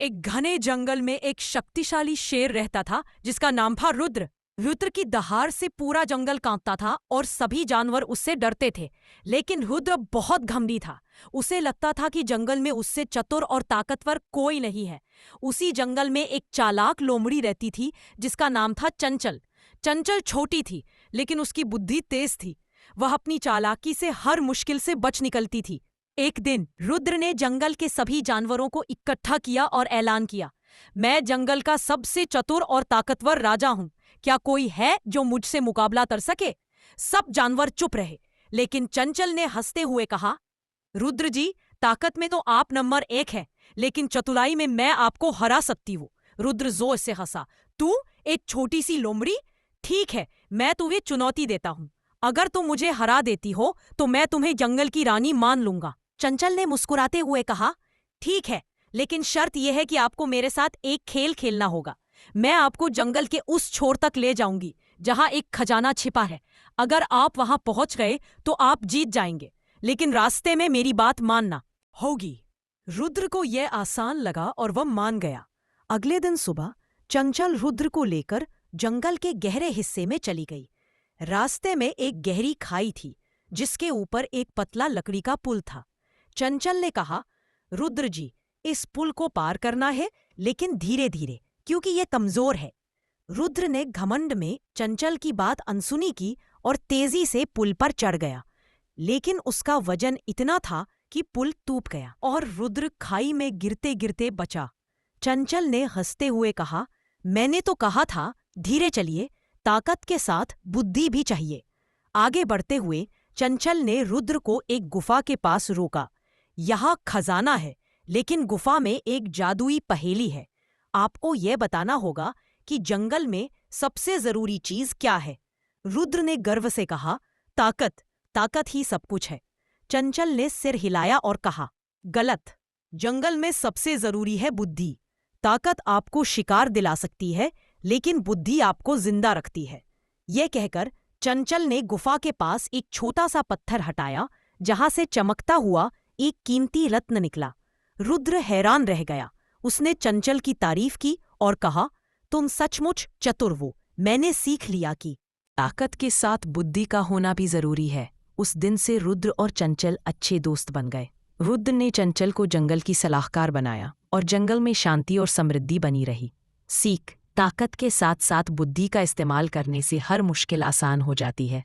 एक घने जंगल में एक शक्तिशाली शेर रहता था जिसका नाम था रुद्र। रुद्र की दहाड़ से पूरा जंगल कांपता था और सभी जानवर उससे डरते थे। लेकिन रुद्र बहुत घमंडी था। उसे लगता था कि जंगल में उससे चतुर और ताकतवर कोई नहीं है। उसी जंगल में एक चालाक लोमड़ी रहती थी जिसका नाम था चंचल। चंचल छोटी थी लेकिन उसकी बुद्धि तेज थी। वह अपनी चालाकी से हर मुश्किल से बच निकलती थी। एक दिन रुद्र ने जंगल के सभी जानवरों को इकट्ठा किया और ऐलान किया, मैं जंगल का सबसे चतुर और ताकतवर राजा हूं। क्या कोई है जो मुझसे मुकाबला कर सके? सब जानवर चुप रहे, लेकिन चंचल ने हंसते हुए कहा, रुद्र जी, ताकत में तो आप नंबर 1 है, लेकिन चतुराई में मैं आपको हरा सकती हूँ। रुद्र जोर से हंसा, तू एक छोटी सी लोमड़ी? ठीक है, मैं तुम्हें चुनौती देता हूँ। अगर तुम मुझे हरा देती हो तो मैं तुम्हें जंगल की रानी मान लूंगा। चंचल ने मुस्कुराते हुए कहा, ठीक है, लेकिन शर्त यह है कि आपको मेरे साथ एक खेल खेलना होगा। मैं आपको जंगल के उस छोर तक ले जाऊंगी जहां एक खजाना छिपा है। अगर आप वहां पहुंच गए तो आप जीत जाएंगे, लेकिन रास्ते में मेरी बात मानना होगी। रुद्र को यह आसान लगा और वह मान गया। अगले दिन सुबह चंचल रुद्र को लेकर जंगल के गहरे हिस्से में चली गई। रास्ते में एक गहरी खाई थी जिसके ऊपर एक पतला लकड़ी का पुल था। चंचल ने कहा, रुद्र जी, इस पुल को पार करना है, लेकिन धीरे धीरे, क्योंकि यह कमजोर है। रुद्र ने घमंड में चंचल की बात अनसुनी की और तेजी से पुल पर चढ़ गया, लेकिन उसका वजन इतना था कि पुल टूट गया और रुद्र खाई में गिरते गिरते बचा। चंचल ने हंसते हुए कहा, मैंने तो कहा था धीरे चलिए, ताकत के साथ बुद्धि भी चाहिए। आगे बढ़ते हुए चंचल ने रुद्र को एक गुफा के पास रोका। यहाँ खजाना है, लेकिन गुफा में एक जादुई पहेली है। आपको यह बताना होगा कि जंगल में सबसे जरूरी चीज क्या है। रुद्र ने गर्व से कहा, ताकत, ताकत ही सब कुछ है। चंचल ने सिर हिलाया और कहा, गलत। जंगल में सबसे जरूरी है बुद्धि। ताकत आपको शिकार दिला सकती है, लेकिन बुद्धि आपको जिंदा रखती है। यह कहकर चंचल ने गुफा के पास एक छोटा सा पत्थर हटाया जहां से चमकता हुआ एक कीमती रत्न निकला। रुद्र हैरान रह गया। उसने चंचल की तारीफ की और कहा, तुम सचमुच चतुर हो। मैंने सीख लिया कि ताकत के साथ बुद्धि का होना भी जरूरी है। उस दिन से रुद्र और चंचल अच्छे दोस्त बन गए। रुद्र ने चंचल को जंगल की सलाहकार बनाया और जंगल में शांति और समृद्धि बनी रही। सीख, ताकत के साथ साथ बुद्धि का इस्तेमाल करने से हर मुश्किल आसान हो जाती है।